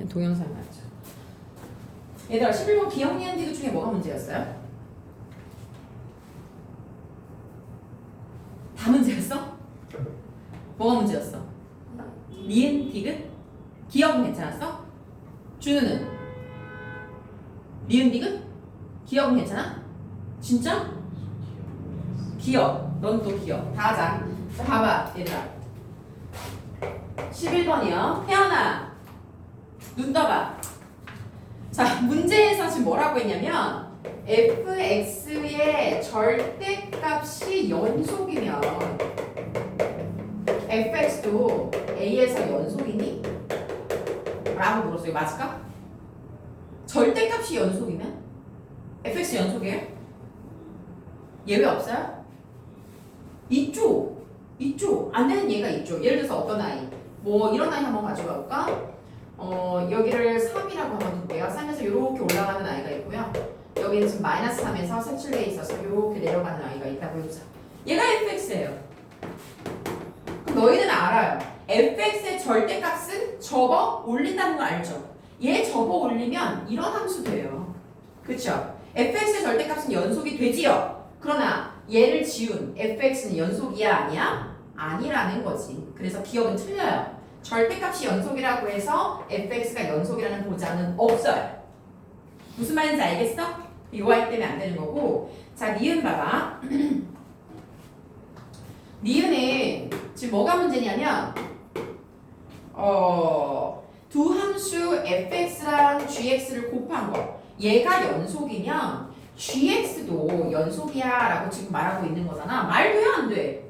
동영상 맞죠? 얘들아 11번 기억 니은 디귿 중에 뭐가 문제였어요? 다 문제였어? 뭐가 문제였어? 니은 디귿? 기억은 괜찮았어? 준우는? 니은 디귿? 기억은 괜찮아? 진짜? 기억. 넌 또 기억. 다 하자. 자, 봐봐 얘들아 11번이요 태연아 눈 떠봐. 자 문제에서 지금 뭐라고 했냐면 fx의 절대값이 연속이면 fx도 a에서 연속이니? 라고 물었어요. 이거 맞을까? 절대값이 연속이면? fx 연속이에요? 예외 없어요? 있죠. 있죠. 안 되는 예가 있죠. 예를 들어서 어떤 아이 뭐 이런 아이 한번 가져가 볼까? 여기를 3이라고 한번 둘게요. 3에서 이렇게 올라가는 아이가 있고요. 여기는 지금 마이너스 3에서 색칠돼 있어서 이렇게 내려가는 아이가 있다고 해보자. 얘가 fx예요. 그럼 너희는 알아요. fx의 절대값은 접어 올린다는 거 알죠? 얘 접어 올리면 이런 함수 돼요. 그쵸? fx의 절대값은 연속이 되지요. 그러나 얘를 지운 fx는 연속이야 아니야? 아니라는 거지. 그래서 기억은 틀려요. 절대값이 연속이라고 해서 fx가 연속이라는 보장은 없어요. 무슨 말인지 알겠어? 요 아이 때문에 안 되는 거고. 자, 니은 봐봐. 니은은 지금 뭐가 문제냐면 두 함수 fx랑 gx를 곱한 거. 얘가 연속이면 gx도 연속이야 라고 지금 말하고 있는 거잖아. 말 돼요 안 돼?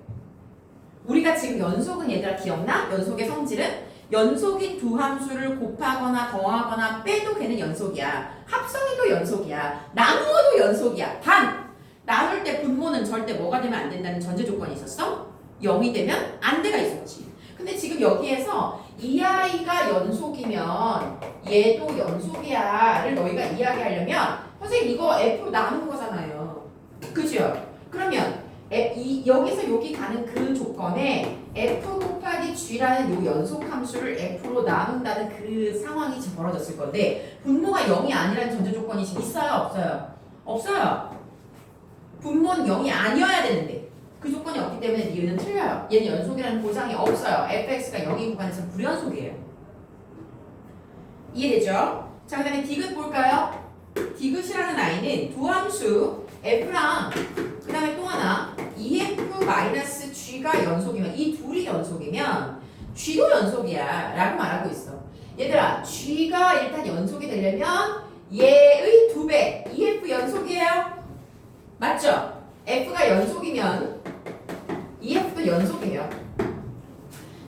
우리가 지금 연속은 얘들아 기억나? 연속의 성질은 연속인 두 함수를 곱하거나 더하거나 빼도 걔는 연속이야. 합성해도 연속이야. 나누어도 연속이야. 단! 나눌 때 분모는 절대 뭐가 되면 안 된다는 전제 조건이 있었어? 0이 되면 안 돼가 있었지. 근데 지금 여기에서 이 아이가 연속이면 얘도 연속이야를 너희가 이야기하려면 선생님 이거 F로 나누는 거잖아요. 그죠? 그러면 여기서 여기 가는 그 조건에 F 곱하기 G라는 요 연속 함수를 F로 나눈다는 그 상황이 지금 벌어졌을 건데 분모가 0이 아니라는 전제 조건이 지금 있어요? 없어요? 없어요. 분모는 0이 아니어야 되는데 그 조건이 없기 때문에 니은은 틀려요. 얘는 연속이라는 보장이 없어요. fx가 0인 구간에서 불연속이에요. 이해되죠? 자, 그 다음에 디귿 볼까요? 디귿이라는 아이는 두 함수 f랑 그 다음에 또 하나 ef-g가 연속이면 이 둘이 연속이면 g도 연속이야 라고 말하고 있어. 얘들아 g가 일단 연속이 되려면 얘의 2배 ef 연속이에요. 맞죠? f가 연속이면 ef도 연속이에요.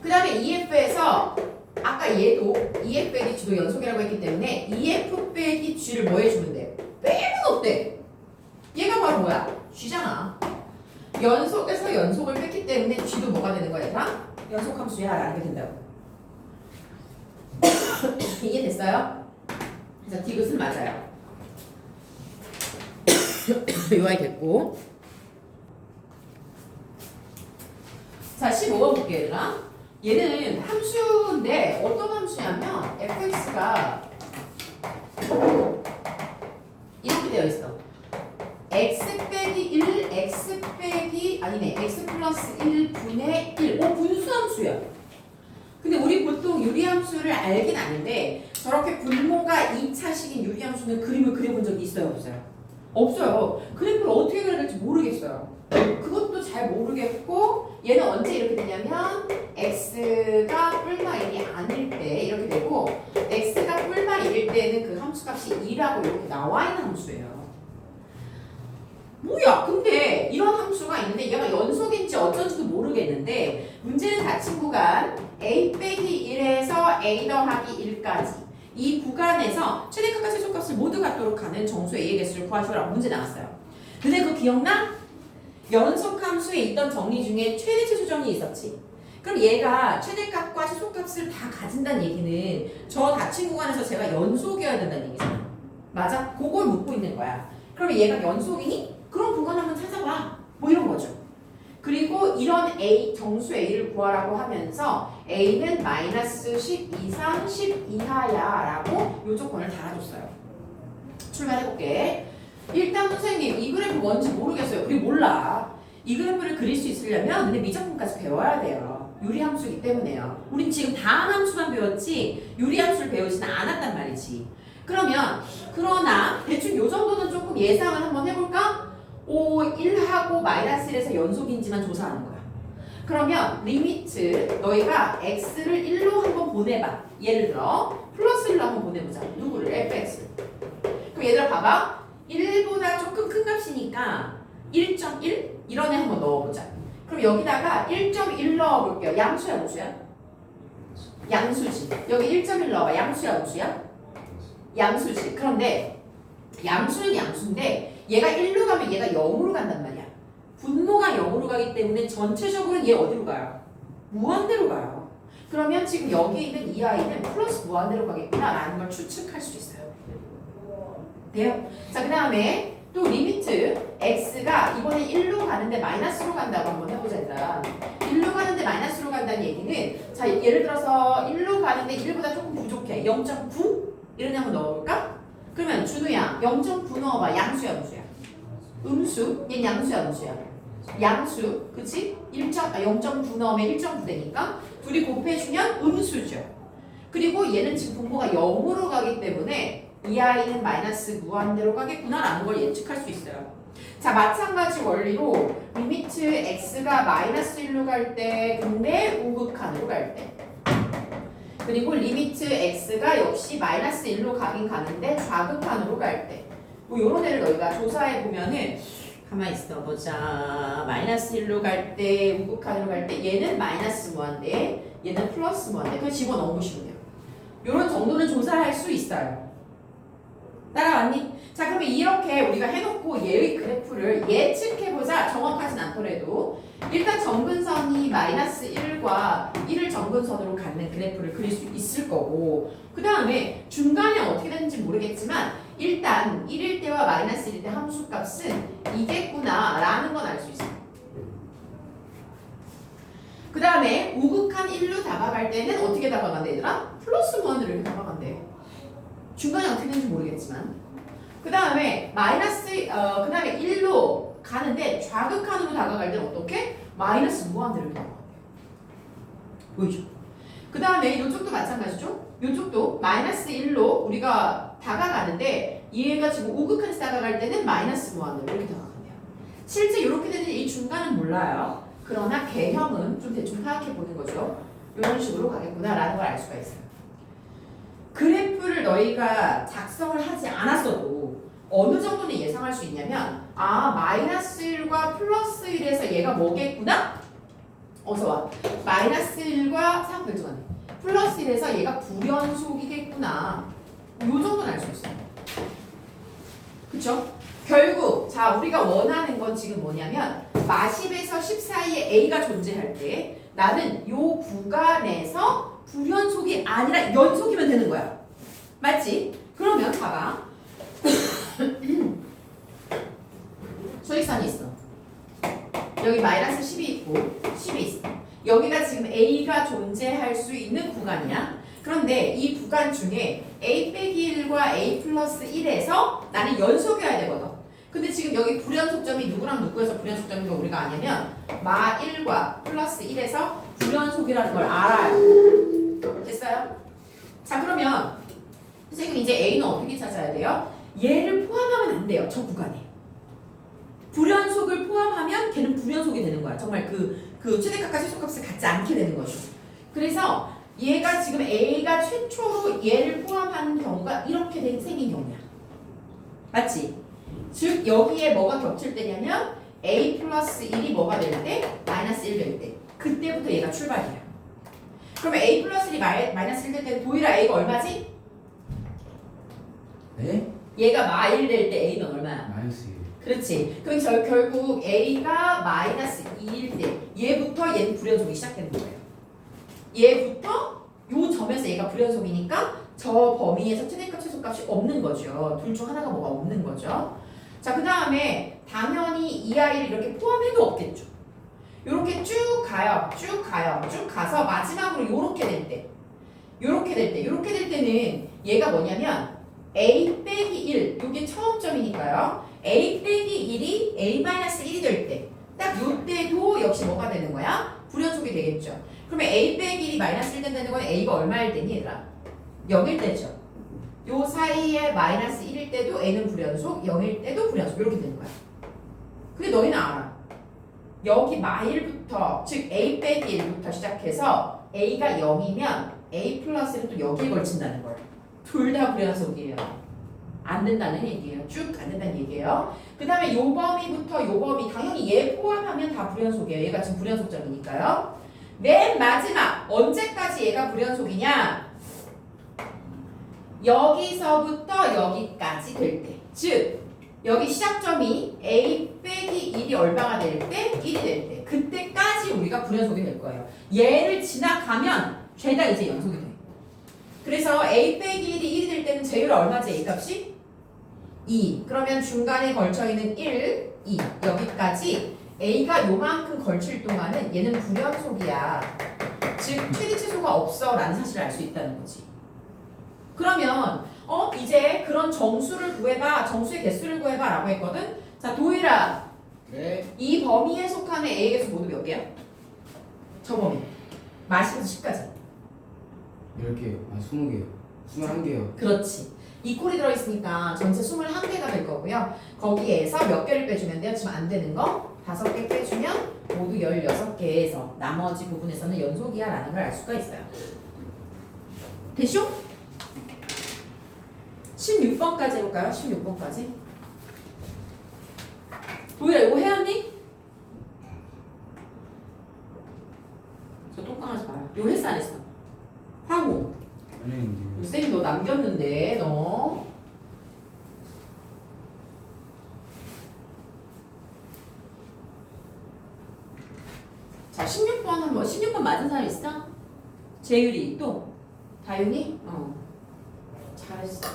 그 다음에 ef에서 아까 얘도 ef 빼기 g도 연속이라고 했기 때문에 ef 빼기 g를 뭐 해주면 돼? 빼면 어때? 얘가 바로 뭐야? g잖아. 연속에서 연속을 뺐기 때문에 g도 뭐가 되는 거야 얘들아? 연속함수야 라는 게 된다고. 이해됐어요? 그래서 디귿은 맞아요. 요 아이 됐고. 자 15번 볼게요 얘들아. 얘는 함수인데 어떤 함수냐면 fx가 이렇게 되어 있어. x 빼기 1, x 빼기 아니네 x 플러스 1분의 1. 분수함수야. 근데 우리 보통 유리함수를 알긴 아는데 저렇게 분모가 2차식인 유리함수는 그림을 그려본 적이 있어요 없어요? 없어요. 그래프를 어떻게 그려야 될지 모르겠어요. 그것도 잘 모르겠고 얘는 언제 이렇게 되냐면 x가 뿔마 1이 아닐 때 이렇게 되고 x가 뿔마 1일 때는 그 함수값이 2라고 이렇게 나와 있는 함수예요. 뭐야? 근데 이런 함수가 있는데 얘가 연속인지 어쩐지도 모르겠는데 문제는 닫힌 구간 a 빼기 1에서 a 더하기 1까지 이 구간에서 최대값과 최소값을 모두 갖도록 하는 정수의 a의 개수를 구하시오라고 문제 나왔어요. 근데 그거 기억나? 연속함수에 있던 정리 중에 최대 최소 정리 있었지. 그럼 얘가 최대값과 최소값을 다 가진다는 얘기는 저 닫힌 구간에서 제가 연속이어야 된다는 얘기잖아. 맞아? 그걸 묻고 있는 거야. 그러면 얘가 연속이니? 그럼 구간 한번 찾아봐. 뭐 이런 거죠. 그리고 이런 A, 정수 A를 구하라고 하면서 A는 마이너스 10 이상 10 이하야 라고 요 조건을 달아줬어요. 출발해볼게. 일단 선생님 이 그래프 뭔지 모르겠어요. 우리 몰라. 이 그래프를 그릴 수 있으려면 근데 미적분까지 배워야 돼요. 유리함수이기 때문에요. 우린 지금 다항함수만 배웠지 유리함수를 배우지는 않았단 말이지. 그러나 대충 요 정도는 조금 예상을 한번 해볼까? 1하고 마이너스 1에서 연속인지만 조사하는 거야. 그러면 리미트 너희가 x를 1로 한번 보내봐. 예를 들어 플러스 1로 한번 보내보자. 누구를? fx. 그럼 얘들아 봐봐. 1보다 조금 큰 값이니까 1.1 이런 애 한번 넣어보자. 그럼 여기다가 1.1 넣어볼게요. 양수야 무수야? 양수지. 여기 1.1 넣어봐. 양수야 무수야? 양수지. 그런데 양수는 양수인데 얘가 1로 가면 얘가 0으로 간단 말이야. 분모가 0으로 가기 때문에 전체적으로는 얘 어디로 가요? 무한대로 가요. 그러면 지금 여기 있는 이 아이는 플러스 무한대로 가겠구나 라는 걸 추측할 수 있어요. 돼요? 자, 그 다음에 또 리미트 x가 이번에 1로 가는데 마이너스로 간다고 한번 해보자. 일단 1로 가는데 마이너스로 간다는 얘기는 자 예를 들어서 1로 가는데 1보다 조금 부족해. 0.9? 이런 애 한번 넣어볼까? 그러면 준우야 0.9 넣어봐. 양수야 무수야? 음수? 얘는 양수야 무수야? 양수 그치? 0.9 넣으면 1.9 되니까 둘이 곱해주면 음수죠. 그리고 얘는 지금 분모가 0으로 가기 때문에 이 아이는 마이너스 무한대로 가겠구나 라는 걸 예측할 수 있어요. 자 마찬가지 원리로 리미트 x가 마이너스 1로 갈 때 근데 우극한으로 갈 때 그리고 리미트 x가 역시 마이너스 1로 가긴 가는데 좌극한으로 갈 때 뭐 요런 애를 너희가 조사해 보면은 가만히 있어 보자. 마이너스 1로 갈 때 우극한으로 갈 때 얘는 마이너스 무한대 얘는 플러스 무한대 그냥 집어넣어 보시면 돼요. 요런 정도는 조사할 수 있어요. 따라왔니? 자 그러면 이렇게 우리가 해놓고 얘의 그래프를 예측해보자. 정확하진 않더라도 일단 정근선이 마이너스 1과 1을 정근선으로 갖는 그래프를 그릴 수 있을 거고 그 다음에 중간에 어떻게 되는지 모르겠지만 일단 1일 때와 마이너스 1일 때 함수값은 이겠구나 라는 건 알 수 있어요. 그 다음에 우극한 1로 다가갈 때는 어떻게 다가간대 얘들아? 플러스 무한대로 이렇게 다가간대. 중간에 어떻게 되는지 모르겠지만 그 다음에 그 다음에 1로 가는데 좌극한으로 다가갈 때는 어떻게? 마이너스 무한대로 다가간대요. 보이죠? 그 다음에 이쪽도 마찬가지죠? 이쪽도 마이너스 1로 우리가 다가가는데 얘가 지금 우극한에서 다가갈 때는 마이너스 무한대로 이렇게 다가간대요. 실제 이렇게 되는 이 중간은 몰라요. 그러나 개형은 좀 대충 파악해 보는 거죠. 이런 식으로 가겠구나 라는 걸 알 수가 있어요. 그래프를 너희가 작성을 하지 않았어도 어느 정도는 예상할 수 있냐면 마이너스 1과 플러스 1에서 얘가 뭐겠구나? 어서와. 마이너스 1과 상별조하네. 플러스 1에서 얘가 불연속이겠구나. 요 정도는 알 수 있어요. 그쵸? 결국 자 우리가 원하는 건 지금 뭐냐면 마10에서 10 사이에 A가 존재할 때 나는 요 구간에서 불연속이 아니라 연속이면 되는 거야. 맞지? 그러면 봐봐. 수익선이 있어. 여기 마이너스 10이 있고 10이 있어. 여기가 지금 A가 존재할 수 있는 구간이야. 그런데 이 구간 중에 A 빼기 1과 A 플러스 1에서 나는 연속이어야 되거든. 근데 지금 여기 불연속점이 누구랑 누구에서 불연속점인 거 우리가 아냐면 마 1과 플러스 1에서 불연속이라는 걸 알아요. 됐어요? 자 그러면 선생님 이제 A는 어떻게 찾아야 돼요? 얘를 포함하면 안 돼요. 저 구간에. 불연속을 포함하면 걔는 불연속이 되는 거야. 정말 그 최대값과 최소값을 갖지 않게 되는 거죠. 그래서 얘가 지금 A가 최초로 얘를 포함하는 경우가 이렇게 생긴 경우야. 맞지? 즉 여기에 뭐가 겹칠 때냐면 A 플러스 1이 뭐가 될 때? 마이너스 1 될 때. 그때부터 얘가 출발이야. 그러면 A 플러스 1이 마이너스 1 될 때 도일아 A가 얼마지? 네? 얘가 마 1 될 때 A는 얼마야? 마이너스 1. 그렇지. 그럼 결국 A가 마이너스 2일 때 얘부터 얘는 불연속이 시작되는 거예요. 얘부터 요 점에서 얘가 불연속이니까 저 범위에서 최대값 최소값이 없는 거죠. 둘 중 하나가 뭐가 없는 거죠. 자, 그 다음에 당연히 이 아이를 이렇게 포함해도 없겠죠. 요렇게 쭉 가요. 쭉 가요. 쭉 가서 마지막으로 요렇게 될 때. 요렇게 될 때는 얘가 뭐냐면 a 빼기 1. 요게 처음 점이니까요. a 빼기 1이 a 마이너스 1이 될 때. 딱 요때도 역시 뭐가 되는 거야? 불연속이 되겠죠. 그러면 a 빼기 1이 마이너스 1 된다는 건 a가 얼마일 때니 얘들아? 0일 때죠. 요 사이에 마이너스 1일 때도 a는 불연속, 0일 때도 불연속. 이렇게 되는 거야. 근데 너희는 알아. 여기 마일부터, 즉 a 빼기 1부터 시작해서 a가 0이면 a 플러스는 또 여기에 걸친다는 거예요. 둘 다 불연속이에요. 안 된다는 얘기예요. 쭉 안 된다는 얘기예요. 그 다음에 요 범위부터 요 범위, 당연히 얘 포함하면 다 불연속이에요. 얘가 지금 불연속점이니까요. 맨 마지막, 언제까지 얘가 불연속이냐? 여기서부터 여기까지 될 때. 즉, 여기 시작점이 a 빼기 1이 얼마가 될 때? 1이 될 때. 그때까지 우리가 불연속이 될 거예요. 얘를 지나가면 죄다 이제 연속이 돼. 그래서 a 빼기 1이 1이 될 때는 제율 얼마지? a 값이? 2. 그러면 중간에 걸쳐있는 1, 2. 여기까지 a가 요만큼 걸칠 동안은 얘는 불연속이야. 즉 최대치수가 없어 라는 사실을 알 수 있다는 거지. 그러면 이제 그런 정수를 구해봐. 정수의 개수를 구해봐 라고 했거든. 자, 도일아. 네. 이 범위에 속하는 a의 개수 모두 몇 개야? 저 범위. 마시부터 10까지. 10개요. 아, 20개요. 21개요. 그렇지. 이 콜이 들어있으니까 전체 21개가 될 거고요. 거기에서 몇 개를 빼주면 돼요? 지금 안 되는 거 5개 빼주면 모두 16개에서 나머지 부분에서는 연속이야 라는 걸 알 수가 있어요. 됐쇼? 16번까지 해볼까요? 16번까지. 도희라 이거 해왔니? 저 똥강하지 마요. 이거 했어 안 했어? 하고. 아니, 쌤이 너 남겼는데 너. 자 16번 한번 16번 맞은 사람 있어? 재율이 또 다윤이? 잘했어.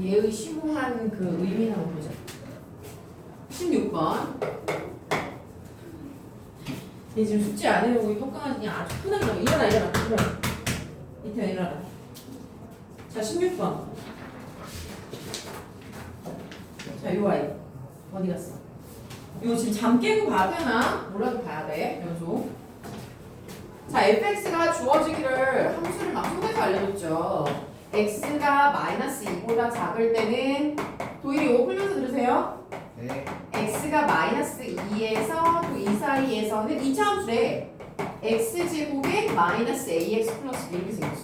얘의 심오한 그 의미를 한번 보자. 16번. 얘 지금 숙제 안 해오고 똥강아지 그냥 아주 흔하게 나와. 일어나. 이태원 일어나. 자 16번. 자 요 아이 어디 갔어? 이거 지금 잠 깨고 봐야 되나? 몰라도 봐야 돼. 연속. 자 fx가 주어지기를 함수를 막 속에서 알려줬죠. x가 마이너스 2보다 작을 때는 도일이 이거 풀면서 들으세요. 네. x가 마이너스 2에서 또 이 사이에서는 2차 함수래. x제곱에 마이너스 ax 플러스 b 이렇게 생겼어.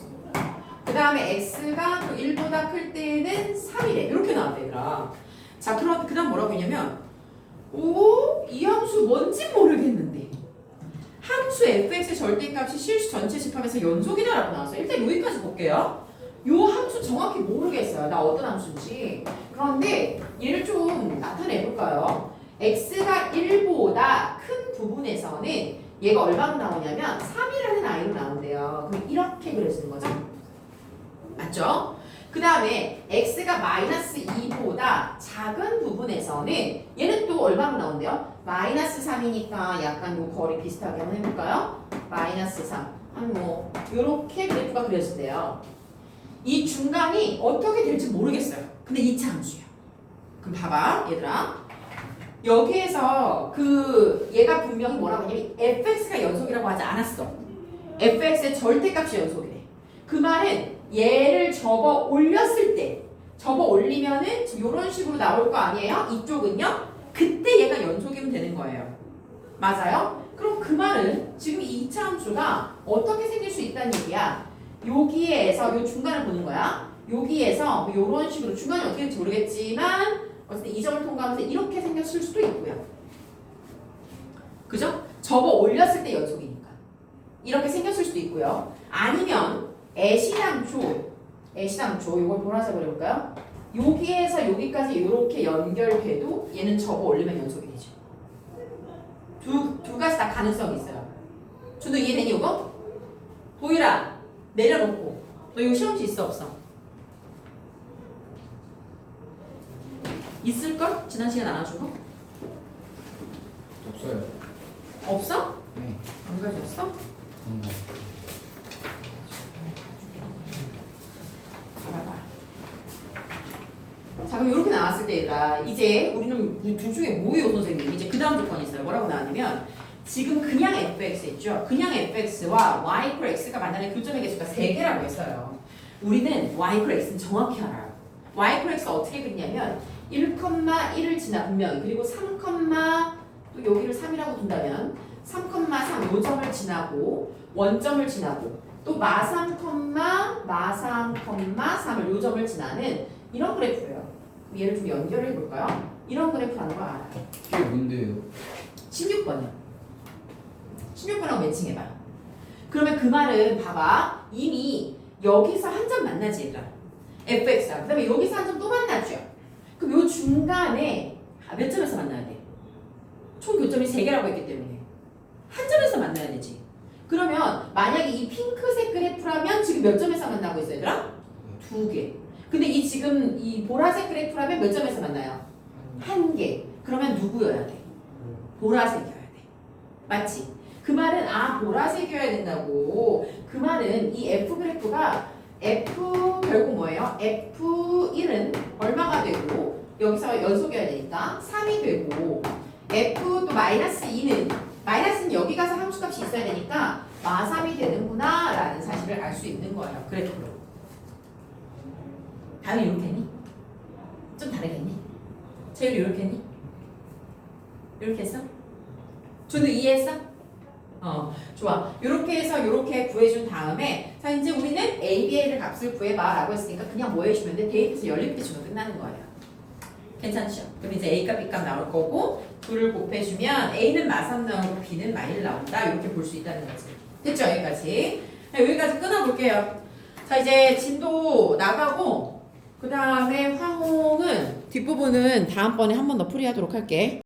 그 다음에 x가 또 1보다 클 때는 3이래. 이렇게 나왔대 얘들아. 자 그럼 그 다음 뭐라고 했냐면 이 함수 뭔진 모르겠는데 함수 fx의 절대값이 실수 전체 집합에서 연속이다라고 나왔어요. 일단 여기까지 볼게요. 요 함수 정확히 모르겠어요. 나 어떤 함수인지. 그런데 얘를 좀 나타내볼까요? x가 1보다 큰 부분에서는 얘가 얼마로 나오냐면 3이라는 아이로 나온대요. 그럼 이렇게 그려지는 거죠? 맞죠? 그 다음에 x가 마이너스 2보다 작은 부분에서는 얘는 또 얼마로 나온대요? 마이너스 3이니까 약간 요 거리 비슷하게 한번 해볼까요? 마이너스 3. 한 뭐 요렇게 그래프가 그려진대요. 이 중간이 어떻게 될지 모르겠어요. 근데 2차 함수야. 그럼 봐봐 얘들아. 여기에서 얘가 분명히 뭐라고 하냐면 fx가 연속이라고 하지 않았어. fx의 절대값이 연속이래. 그 말은 얘를 접어 올렸을 때 접어 올리면은 이런 식으로 나올 거 아니에요? 이쪽은요? 그때 얘가 연속이면 되는 거예요. 맞아요? 그럼 그 말은 지금 이 2차 함수가 어떻게 생길 수 있다는 얘기야. 여기에서 요 중간을 보는 거야. 여기에서 이런 식으로 중간이 어떻게 될지 모르겠지만 어쨌든 이 점을 통과하면서 이렇게 생겼을 수도 있고요. 그죠? 접어 올렸을 때 연속이니까 이렇게 생겼을 수도 있고요. 아니면 애시당초 이걸 보라색으로 해볼까요? 여기에서 여기까지 이렇게 연결돼도 얘는 접어 올리면 연속이 되죠. 두 가지 다 가능성이 있어요. 준호 이해되니 이거? 보이라 내려놓고 너 이거 시험지 있어 없어? 있을걸? 지난 시간 안 와준 거? 없어요. 없어? 네. 안 가졌어? 그런 거. 봐봐. 자, 그럼 이렇게 나왔을 때 얘들아, 이제 우리는 이 둘 중에 뭐예요, 선생님? 이제 그 다음 조건이 있어요. 뭐라고 나왔냐면 지금 그냥 fx 있죠? 그냥 fx와 y equal x가 만나는 교점의 개수가 3개라고 했어요. 우리는 y equal x는 정확히 알아요. y equal x가 어떻게 그리냐면 1,1을 지나 분명히 그리고 3, 또 여기를 3이라고 둔다면 3,3 요 점을 지나고 원점을 지나고 또 마3,3을 요 점을 지나는 이런 그래프예요. 얘를 좀 연결해 볼까요? 이런 그래프라는 거 알아요. 이게 뭔데요? 16번이요. 16번하고 매칭해봐요. 그러면 그 말은 봐봐. 이미 여기서 한 점 만나지 얘들아. fx랑. 그 다음에 여기서 한 점 또 만나죠. 그럼 요 중간에 몇 점에서 만나야 돼? 총 교점이 3개라고 했기 때문에 한 점에서 만나야 되지. 그러면 만약에 이 핑크색 그래프라면 지금 몇 점에서 만나고 있어 얘들아? 2개. 근데 이 지금 이 보라색 그래프라면 몇 점에서 만나요? 1개. 그러면 누구여야 돼? 보라색이어야 돼. 맞지? 그 말은 보라색이어야 된다고. 그 말은 이 F 그래프가 F 결국 뭐예요? F1은 얼마가 되고 여기서 연속이어야 되니까 3이 되고 F 또 -2는 마이너스는 여기 가서 함수값이 있어야 되니까 마3이 되는구나 라는 사실을 알 수 있는 거예요. 그래프로. 다음에 이렇게 했니? 좀 다르겠니? 재율이 이렇게 했니? 이렇게 했어? 준우 이해했어? 좋아. 이렇게 해서 이렇게 구해준 다음에 자 이제 우리는 A, B, A를 값을 구해봐 라고 했으니까 그냥 뭐 해주면 돼? 대입해서 연립해 주면 끝나는 거예요. 괜찮죠? 그럼 이제 A값, B값 나올 거고 둘을 곱해주면 A는 마3 나오고 B는 마1 나온다. 이렇게 볼 수 있다는 거지. 됐죠? 여기까지. 네, 여기까지 끊어볼게요. 자 이제 진도 나가고 그 다음에 화홍은 뒷부분은 다음번에 한 번 더 풀이하도록 할게.